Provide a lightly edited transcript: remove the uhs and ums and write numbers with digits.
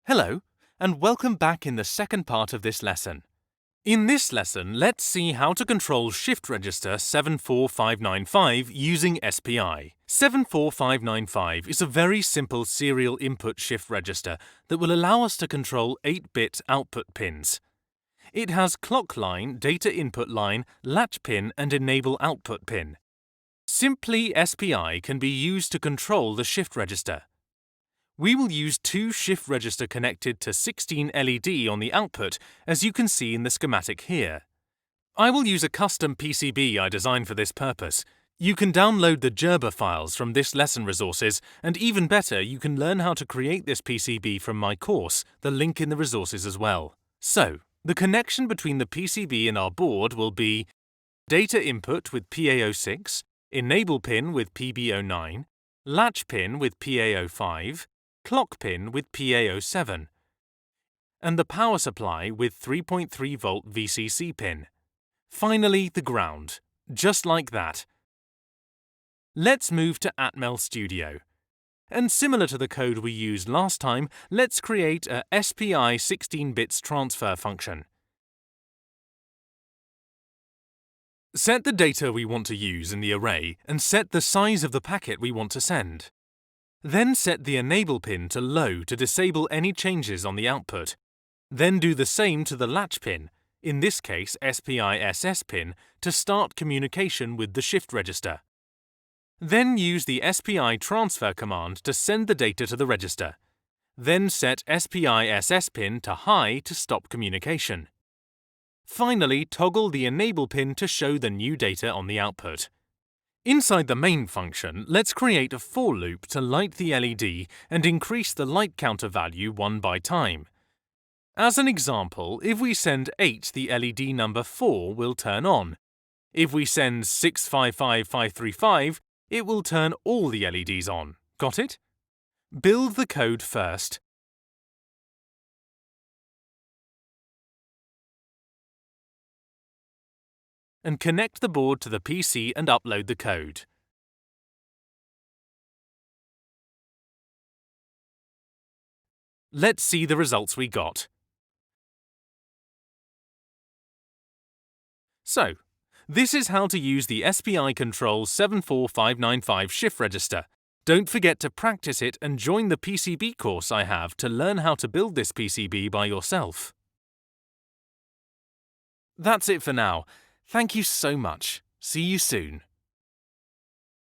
Hello, and welcome back in the second part of this lesson. In this lesson, let's see how to control shift register 74595 using SPI. 74595 is a very simple serial input shift register that will allow us to control 8-bit output pins. It has clock line, data input line, latch pin, and enable output pin. Simply SPI can be used to control the shift register. We will use two shift register connected to 16 LED on the output, as you can see in the schematic here. I will use a custom PCB I designed for this purpose. You can download the Gerber files from this lesson resources, and even better, you can learn how to create this PCB from my course, the link in the resources as well. So, the connection between the PCB and our board will be data input with PA06, enable pin with PB09, latch pin with PA05, clock pin with PA07, and the power supply with 3.3 volt VCC pin. Finally, the ground, just like that. Let's move to Atmel Studio. And similar to the code we used last time, let's create a SPI 16 bits transfer function. Set the data we want to use in the array and set the size of the packet we want to send. Then set the enable pin to low to disable any changes on the output. Then do the same to the latch pin, in this case SPI SS pin, to start communication with the shift register. Then use the SPI transfer command to send the data to the register. Then set SPI SS pin to high to stop communication. Finally, toggle the enable pin to show the new data on the output. Inside the main function, let's create a for loop to light the LED and increase the light counter value one by time. As an example, if we send 8, the LED number 4 will turn on. If we send 655535, it will turn all the LEDs on. Got it? Build the code first. And connect the board to the PC and upload the code. Let's see the results we got. So, this is how to use the SPI Control 74595 shift register. Don't forget to practice it and join the PCB course I have to learn how to build this PCB by yourself. That's it for now. Thank you so much. See you soon.